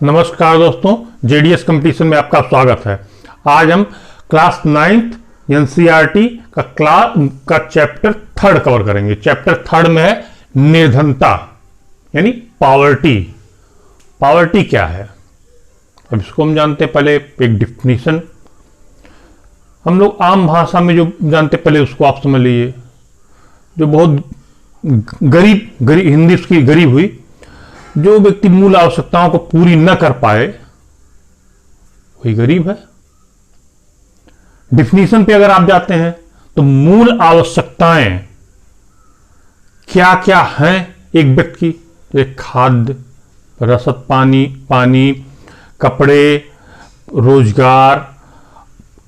नमस्कार दोस्तों, JDS competition में आपका स्वागत है। आज हम क्लास 9th एनसीईआरटी का चैप्टर 3 कवर करेंगे। चैप्टर 3 में है निर्धनता यानी पॉवर्टी। पॉवर्टी क्या है, अब इसको हम जानते हैं। पहले एक डिफिनीशन हम लोग आम भाषा में जो जानते, पहले उसको आप समझ लीजिए। जो बहुत गरीब हिंदी उसकी गरीब हुई, जो व्यक्ति मूल आवश्यकताओं को पूरी न कर पाए वही गरीब है। डिफिनीशन पे अगर आप जाते हैं तो मूल आवश्यकताएं क्या क्या हैं एक व्यक्ति की, एक खाद्य, रसद, पानी, कपड़े, रोजगार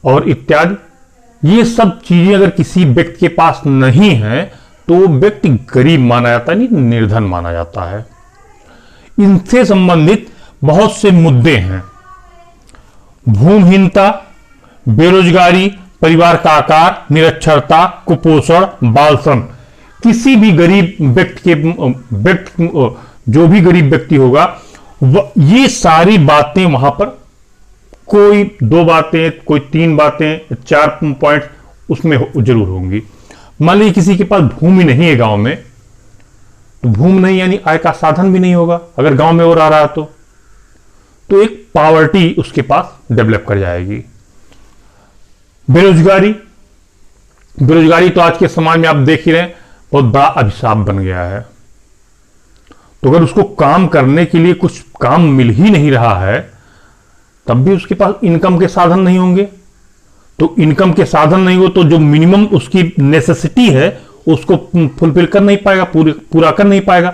और इत्यादि। ये सब चीजें अगर किसी व्यक्ति के पास नहीं है तो व्यक्ति गरीब माना जाता है, नहीं निर्धन माना जाता है। इनसे संबंधित बहुत से मुद्दे हैं। भूमिहीनता, बेरोजगारी, परिवार का आकार, निरक्षरता, कुपोषण, बाल श्रम। किसी भी गरीब व्यक्ति जो भी गरीब व्यक्ति होगा ये सारी बातें वहां पर, कोई 2 बातें, कोई 3 बातें, 4 पॉइंट उसमें जरूर होंगी। मान लीजिए किसी के पास भूमि नहीं है गांव में, तो भूमि नहीं यानी आय का साधन भी नहीं होगा। अगर गांव में और आ रहा तो एक पॉवर्टी उसके पास डेवलप कर जाएगी। बेरोजगारी तो आज के समाज में आप देख ही रहे हैं, बहुत बड़ा अभिशाप बन गया है। तो अगर उसको काम करने के लिए कुछ काम मिल ही नहीं रहा है, तब भी उसके पास इनकम के साधन नहीं होंगे। तो इनकम के साधन नहीं हो तो जो मिनिमम उसकी नेसेसिटी है उसको फुलफिल कर नहीं पाएगा, पूरा कर नहीं पाएगा,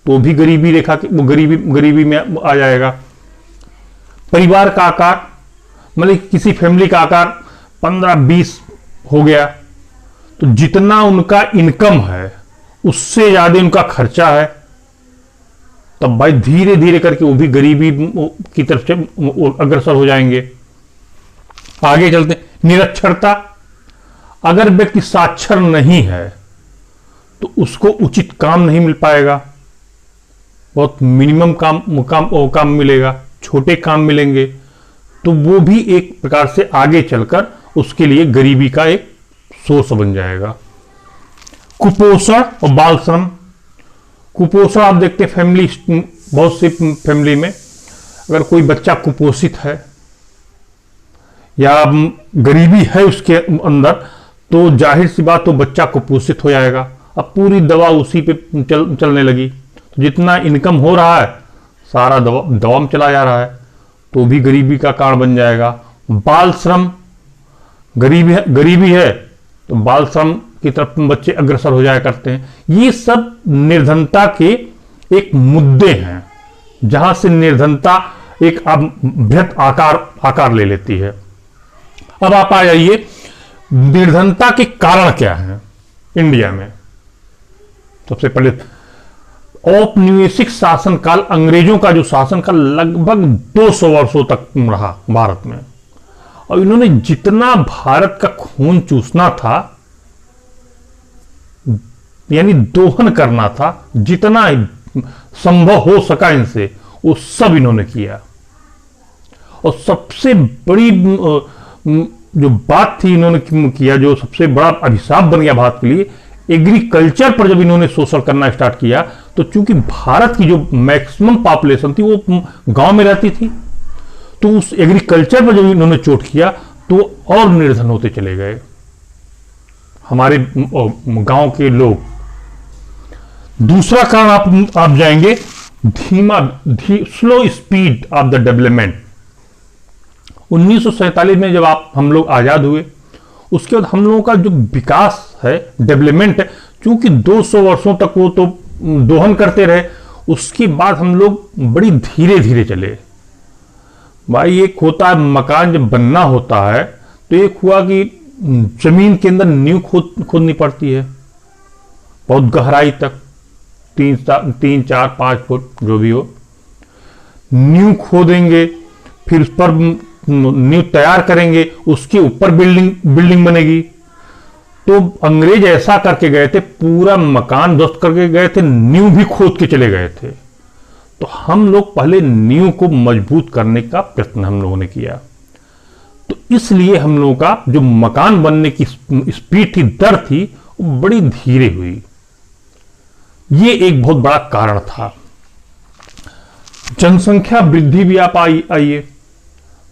तो भी गरीबी रेखा के वो गरीबी में आ जाएगा। परिवार का आकार, मतलब किसी फैमिली का आकार 15-20 हो गया, तो जितना उनका इनकम है उससे ज्यादा उनका खर्चा है, तब भाई धीरे धीरे करके वो भी गरीबी की तरफ से अग्रसर हो जाएंगे। आगे चलते हैं। निरक्षरता, अगर व्यक्ति साक्षर नहीं है तो उसको उचित काम नहीं मिल पाएगा, बहुत मिनिमम काम मिलेगा, छोटे काम मिलेंगे, तो वो भी एक प्रकार से आगे चलकर उसके लिए गरीबी का एक सोर्स बन जाएगा। कुपोषण और बाल श्रम। कुपोषण आप देखते हैं बहुत सी फैमिली में अगर कोई बच्चा कुपोषित है या गरीबी है उसके अंदर, तो जाहिर सी बात तो बच्चा कुपोषित हो जाएगा। अब पूरी दवा उसी पे चलने लगी, तो जितना इनकम हो रहा है सारा दवा में चला जा रहा है, तो भी गरीबी का कारण बन जाएगा। बाल श्रम, गरीबी है तो बाल श्रम की तरफ बच्चे अग्रसर हो जाया करते हैं। ये सब निर्धनता के एक मुद्दे हैं, जहां से निर्धनता एक बृहत आकार ले लेती है। अब आप आ जाइए, निर्धनता के कारण क्या है इंडिया में। सबसे पहले औपनिवेशिक शासनकाल, अंग्रेजों का जो शासनकाल लगभग 200 वर्षों तक रहा भारत में, और इन्होंने जितना भारत का खून चूसना था यानी दोहन करना था, जितना संभव हो सका इनसे, वो सब इन्होंने किया। और सबसे बड़ी जो बात थी इन्होंने किया, जो सबसे बड़ा अभिशाप बन गया भारत के लिए, एग्रीकल्चर पर जब इन्होंने शोषण करना स्टार्ट किया, तो चूंकि भारत की जो मैक्सिमम पॉपुलेशन थी वो गांव में रहती थी, तो उस एग्रीकल्चर पर जब इन्होंने चोट किया तो और निर्धन होते चले गए हमारे गांव के लोग। दूसरा कारण आप जाएंगे, slow speed of the development. 1947 में जब हम लोग आजाद हुए, उसके बाद हम लोगों का जो विकास है, डेवलपमेंट है, चूंकि 200 वर्षों तक वो तो दोहन करते रहे, उसके बाद हम लोग बड़ी धीरे धीरे चले। भाई एक होता है मकान जब बनना होता है, तो एक हुआ कि जमीन के अंदर नींव खोदनी पड़ती है बहुत गहराई तक, 3, 4, 5 फुट जो भी हो, नींव खोदेंगे, फिर उस पर नींव तैयार करेंगे, उसके ऊपर बिल्डिंग बनेगी। तो अंग्रेज ऐसा करके गए थे, पूरा मकान ध्वस्त करके गए थे, नींव भी खोद के चले गए थे। तो हम लोग पहले नींव को मजबूत करने का प्रयत्न हम लोगों ने किया। तो इसलिए हम लोगों का जो मकान बनने की स्पीड थी, दर थी, वो बड़ी धीरे हुई। ये एक बहुत बड़ा कारण था। जनसंख्या वृद्धि भी आप आइए,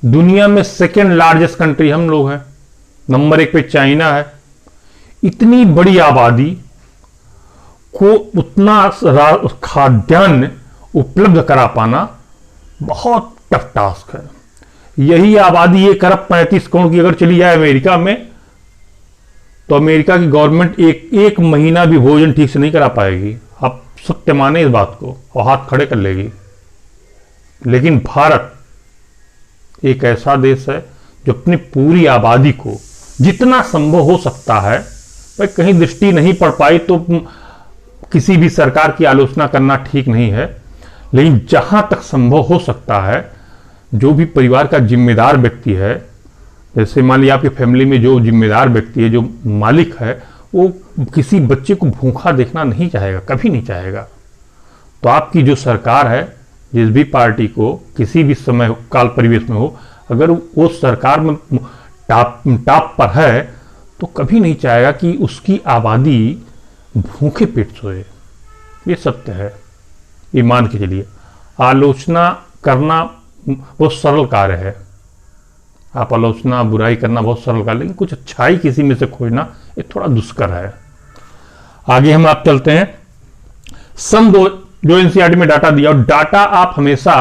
दुनिया में सेकेंड लार्जेस्ट कंट्री हम लोग हैं, नंबर 1 पे चाइना है। इतनी बड़ी आबादी को उतना खाद्यान्न उपलब्ध करा पाना बहुत टफ टास्क है। यही आबादी 1 अरब 35 करोड़ की अगर चली जाए अमेरिका में, तो अमेरिका की गवर्नमेंट एक महीना भी भोजन ठीक से नहीं करा पाएगी। आप सत्य माने इस बात को और हाथ खड़े कर लेगी। लेकिन भारत एक ऐसा देश है जो अपनी पूरी आबादी को जितना संभव हो सकता है, भाई कहीं दृष्टि नहीं पड़ पाई तो किसी भी सरकार की आलोचना करना ठीक नहीं है, लेकिन जहां तक संभव हो सकता है, जो भी परिवार का जिम्मेदार व्यक्ति है, जैसे मान लिया आपकी फैमिली में जो जिम्मेदार व्यक्ति है, जो मालिक है, वो किसी बच्चे को भूखा देखना नहीं चाहेगा, कभी नहीं चाहेगा। तो आपकी जो सरकार है, जिस भी पार्टी को किसी भी समय काल परिवेश में हो, अगर वो सरकार में टॉप पर है, तो कभी नहीं चाहेगा कि उसकी आबादी भूखे पेट सोए। ये सत्य है, ये मान के चलिए। आलोचना करना बहुत सरल कार्य है, आप आलोचना बुराई करना बहुत सरल कार्य, लेकिन कुछ अच्छाई किसी में से खोजना ये थोड़ा दुष्कर है। आगे हम आप चलते हैं। सन दो जो एनसीईआरटी में डाटा दिया, और डाटा आप हमेशा,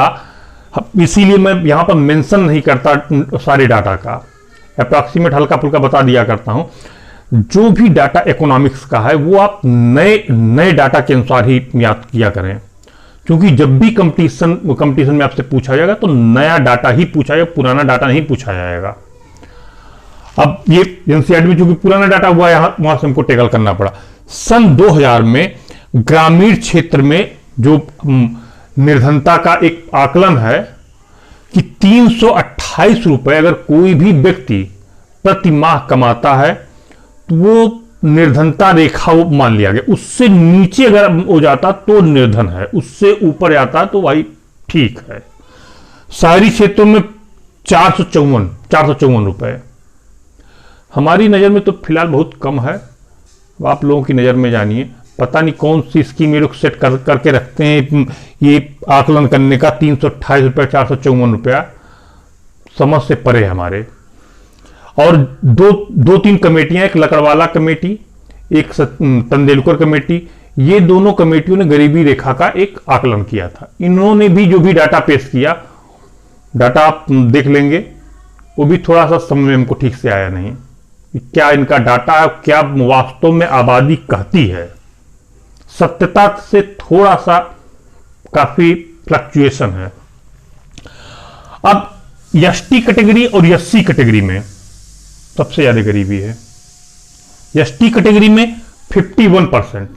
इसीलिए मैं यहां पर मेंशन नहीं करता सारे डाटा का, अप्रॉक्सीमेट हल्का फुल्का बता दिया करता हूं। जो भी डाटा इकोनॉमिक्स का है वो आप नए डाटा के अनुसार ही याद किया करें, क्योंकि जब भी कंपटीशन में आपसे पूछा जाएगा तो नया डाटा ही पूछा जाएगा, पुराना डाटा नहीं पूछा जाएगा। अब ये एनसीईआरटी में चूंकि पुराना डाटा हुआ है, वहां से हमको टैकल करना पड़ा। सन 2000 में ग्रामीण क्षेत्र में जो निर्धनता का एक आकलन है कि 328 रुपए अगर कोई भी व्यक्ति प्रति माह कमाता है तो वो निर्धनता रेखा वो मान लिया गया। उससे नीचे अगर हो जाता तो निर्धन है, उससे ऊपर जाता तो भाई ठीक है। शहरी क्षेत्रों में 454 रुपए, हमारी नजर में तो फिलहाल बहुत कम है। आप लोगों की नजर में जानिए, पता नहीं कौन सी स्कीम ये लोग सेट करके रखते हैं ये आकलन करने का। 328 रुपया, 454 रुपया समझ से परे हमारे। और दो तीन कमेटियां, एक लकड़वाला कमेटी, एक तेंदुलकर कमेटी, ये दोनों कमेटियों ने गरीबी रेखा का एक आकलन किया था। इन्होंने भी जो भी डाटा पेश किया, डाटा आप देख लेंगे, वो भी थोड़ा सा समझ में हमको ठीक से आया नहीं। क्या इनका डाटा, क्या वास्तव में आबादी कहती है, सत्यता से थोड़ा सा काफी फ्लक्चुएशन है। अब एसटी कैटेगरी और एससी कैटेगरी में सबसे ज्यादा गरीबी है। एसटी कैटेगरी में 51%,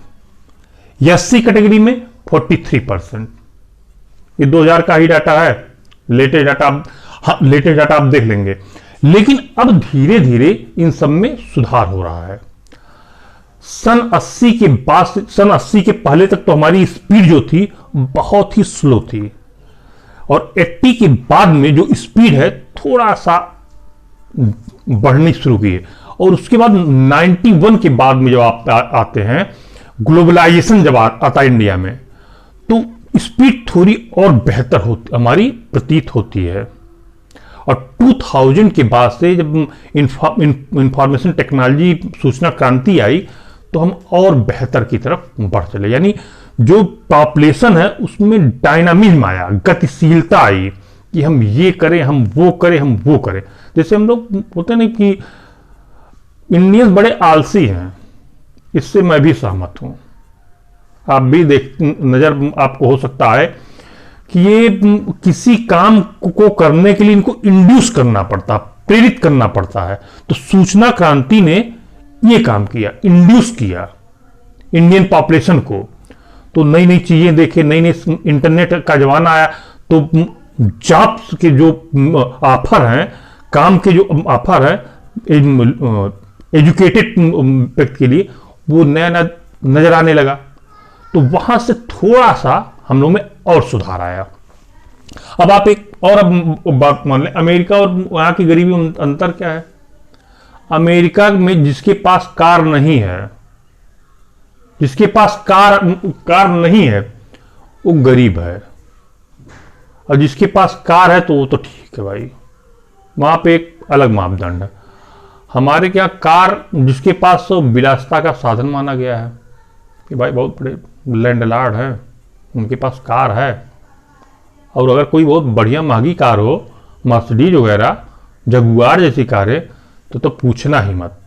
एससी कैटेगरी में 43%। ये 2000 का ही डाटा है, लेटेस्ट डाटा आप देख लेंगे। लेकिन अब धीरे धीरे इन सब में सुधार हो रहा है। सन 80 के बाद, सन 80 के पहले तक तो हमारी स्पीड जो थी बहुत ही स्लो थी, और 80 के बाद में जो स्पीड है थोड़ा सा बढ़नी शुरू की है। और उसके बाद 91 के बाद में जब आप आते हैं, ग्लोबलाइजेशन जब आता है इंडिया में, तो स्पीड थोड़ी और बेहतर होती हमारी प्रतीत होती है। और 2000 के बाद से जब इंफॉर्मेशन टेक्नोलॉजी, सूचना क्रांति आई, तो हम और बेहतर की तरफ बढ़ चले। यानी जो पॉपुलेशन है उसमें डायनामिज्म आया, गतिशीलता आई कि हम ये करें, हम वो करें, हम वो करें। जैसे हम लोग बोलते हैं कि इंडियंस बड़े आलसी हैं, इससे मैं भी सहमत हूं। आप भी नजर आपको हो सकता है कि ये किसी काम को करने के लिए इनको इंड्यूस करना पड़ता, प्रेरित करना पड़ता है। तो सूचना क्रांति ने ये काम किया, इंड्यूस किया इंडियन पॉपुलेशन को। तो नई नई चीजें देखे, नई नई इंटरनेट का जमाना आया, तो जॉब्स के जो ऑफर हैं, काम के जो ऑफर है एजुकेटेड व्यक्ति के लिए, वो नया नया नजर आने लगा। तो वहां से थोड़ा सा हम लोग में और सुधार आया। अब आप एक और अब बात मान लें, अमेरिका और वहां की गरीबी में अंतर क्या है। अमेरिका में जिसके पास कार नहीं है, जिसके पास कार नहीं है वो गरीब है, और जिसके पास कार है तो वो तो ठीक है भाई, वहां पे एक अलग मापदंड है। हमारे क्या कार जिसके पास तो विलासिता का साधन माना गया है कि भाई बहुत बड़े लैंडलॉर्ड है, उनके पास कार है। और अगर कोई बहुत बढ़िया महंगी कार हो, मर्सिडीज वगैरह, जगुआर जैसी कारें, तो पूछना ही मत,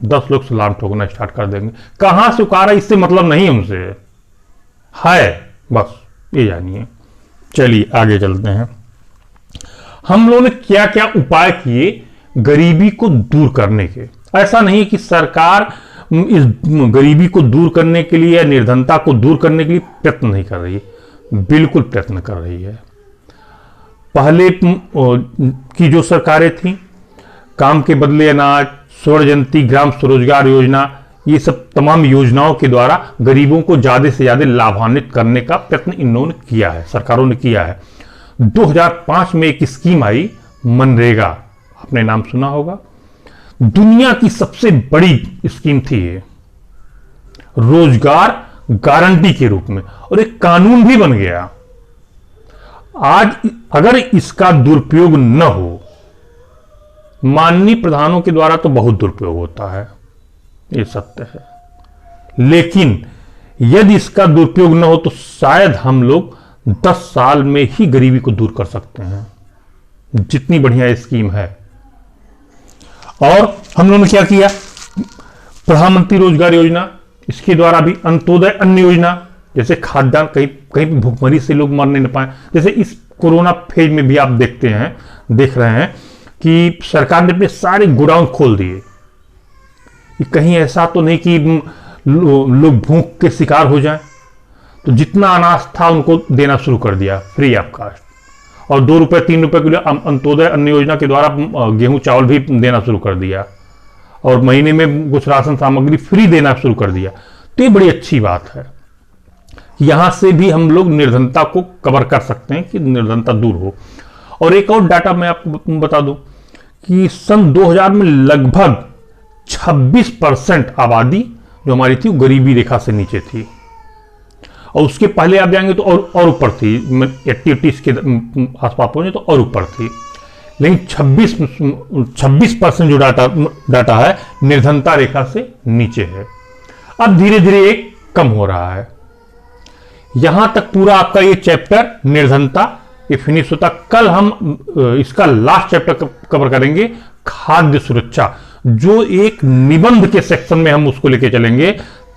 10 लोग सलाम ठोकना स्टार्ट कर देंगे। कहां से कार है इससे मतलब नहीं हमसे है, बस ये जानिए। चलिए आगे चलते हैं। हम लोगों ने क्या क्या उपाय किए गरीबी को दूर करने के। ऐसा नहीं कि सरकार इस गरीबी को दूर करने के लिए या निर्धनता को दूर करने के लिए प्रयत्न नहीं कर रही है, बिल्कुल प्रयत्न कर रही है। पहले की जो सरकारें थी, काम के बदले अनाज, स्वर्ण जयंती, ग्राम स्वरोजगार योजना, ये सब तमाम योजनाओं के द्वारा गरीबों को ज्यादा से ज्यादा लाभान्वित करने का प्रयत्न इन लोगों ने किया है, सरकारों ने किया है। 2005 में एक स्कीम आई मनरेगा, आपने नाम सुना होगा। दुनिया की सबसे बड़ी स्कीम थी ये, रोजगार गारंटी के रूप में, और एक कानून भी बन गया। आज अगर इसका दुरुपयोग न हो, माननीय प्रधानों के द्वारा तो बहुत दुरुपयोग होता है, ये सत्य है, लेकिन यदि इसका दुरुपयोग न हो तो शायद हम लोग 10 साल में ही गरीबी को दूर कर सकते हैं, जितनी बढ़िया स्कीम है। और हम लोगों ने क्या किया, प्रधानमंत्री रोजगार योजना, इसके द्वारा भी अंत्योदय अन्न योजना, जैसे खाद्यान्न, कहीं कहीं भूखमरी से लोग मरने न पाए। जैसे इस कोरोना फेज में भी आप देख रहे हैं कि सरकार ने अपने सारे गोडाउन खोल दिए, कि कहीं ऐसा तो नहीं कि लोग भूख के शिकार हो जाएं। तो जितना अनाज था उनको देना शुरू कर दिया फ्री ऑफ कास्ट, और 2 रुपए 3 रुपए किलो अंत्योदय अन्न योजना के द्वारा गेहूं चावल भी देना शुरू कर दिया, और महीने में कुछ राशन सामग्री फ्री देना शुरू कर दिया। तो ये बड़ी अच्छी बात है, यहां से भी हम लोग निर्धनता को कवर कर सकते हैं कि निर्धनता दूर हो। और एक और डाटा मैं आपको बता दूं कि सन 2000 में लगभग 26% आबादी जो हमारी थी वो गरीबी रेखा से नीचे थी, और उसके पहले आप जाएंगे तो और ऊपर थी, 80 के आसपास पहुंचे तो और ऊपर थी। लेकिन 26% जो डाटा है निर्धनता रेखा से नीचे है। अब धीरे धीरे एक कम हो रहा है। यहां तक पूरा आपका ये चैप्टर निर्धनता ये फिनिश होता। कल हम इसका लास्ट चैप्टर कवर करेंगे, खाद्य सुरक्षा, जो एक निबंध के सेक्शन में हम उसको लेके चलेंगे,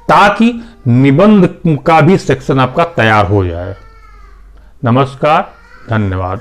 ताकि निबंध का भी सेक्शन आपका तैयार हो जाए। नमस्कार, धन्यवाद।